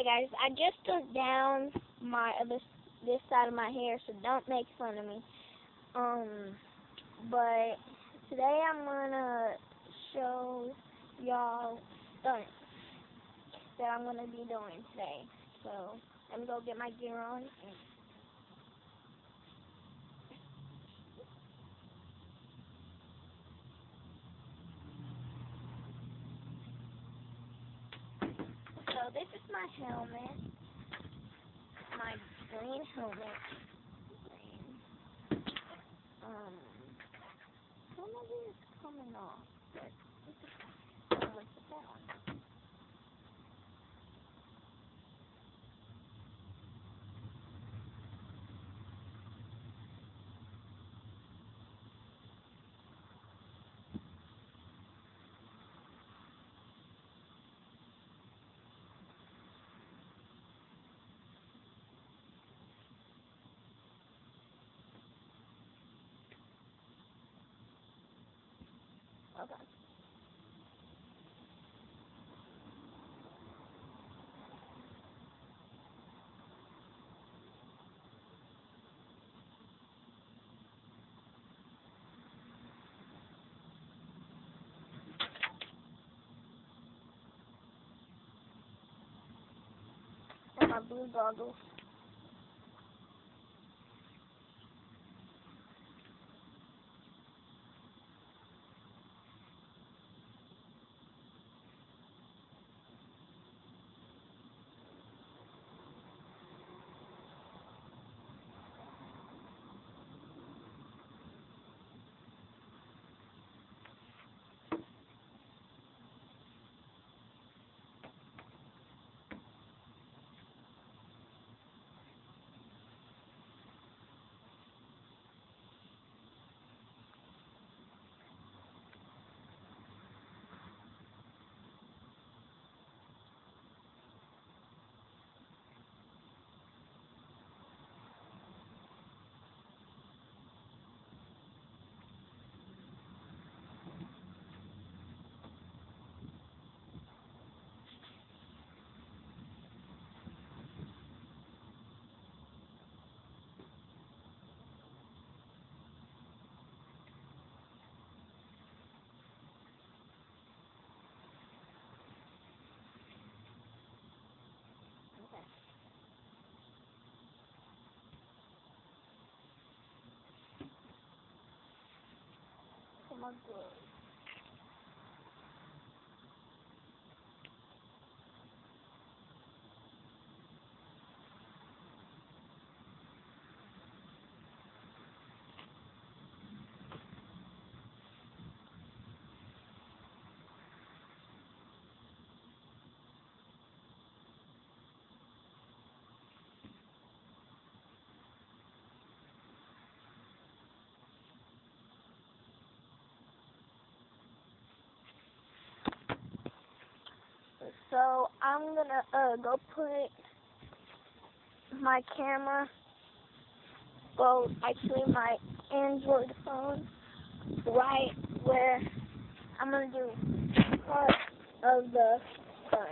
Hey guys, I just took down this side of my hair, so don't make fun of me. But today I'm gonna show y'all stunts that I'm gonna be doing today. So let me go get my gear on. So this is my helmet, my green helmet. Some of it is coming off, but I'm gonna put that on. Okay. And my blue goggles. For my gloves. So I'm gonna go put my camera, well, actually my Android phone, right where I'm gonna do part of the stunt.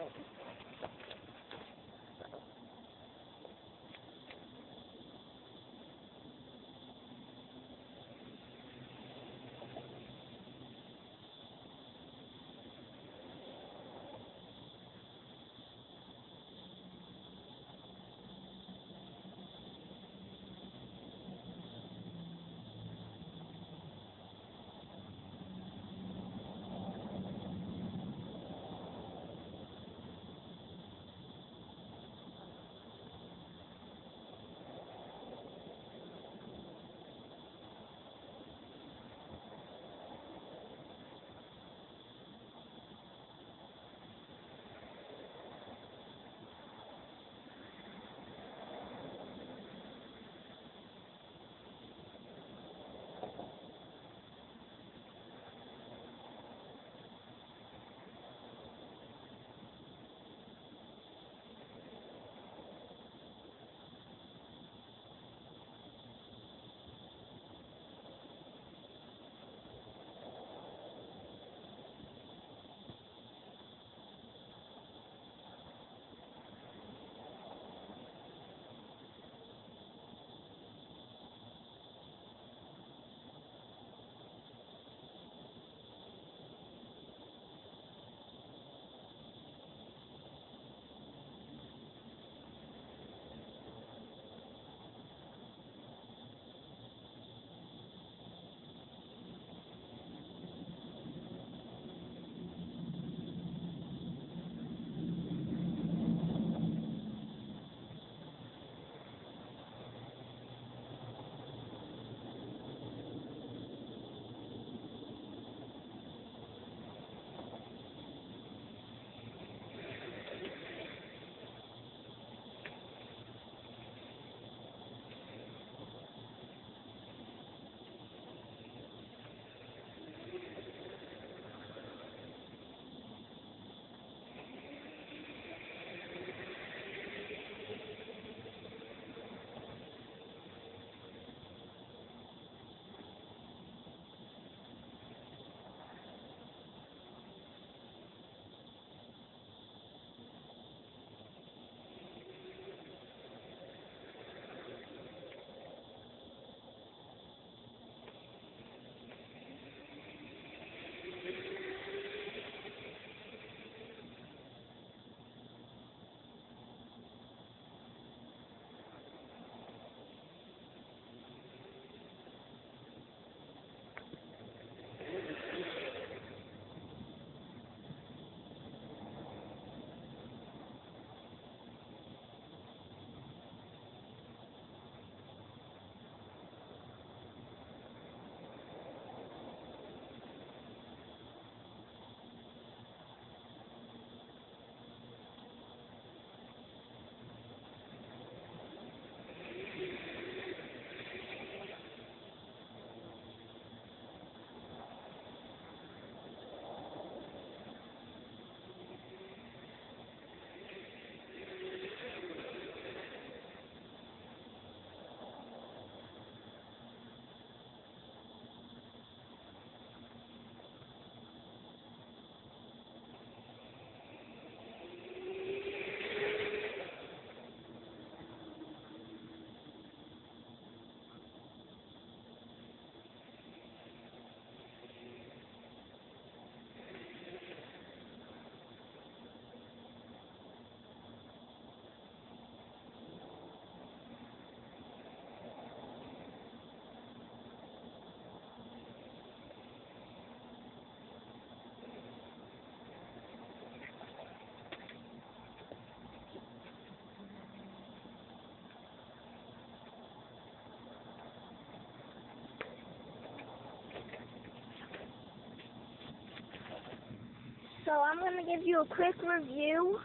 So I'm going to give you a quick review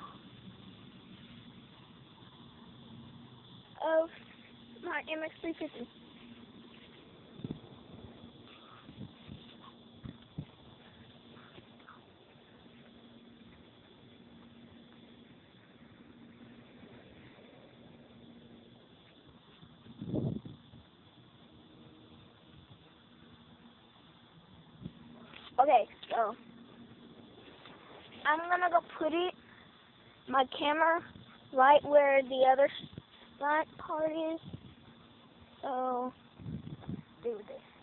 of my MX350. Okay, so I'm gonna go put my camera right where the other front part is. So do this.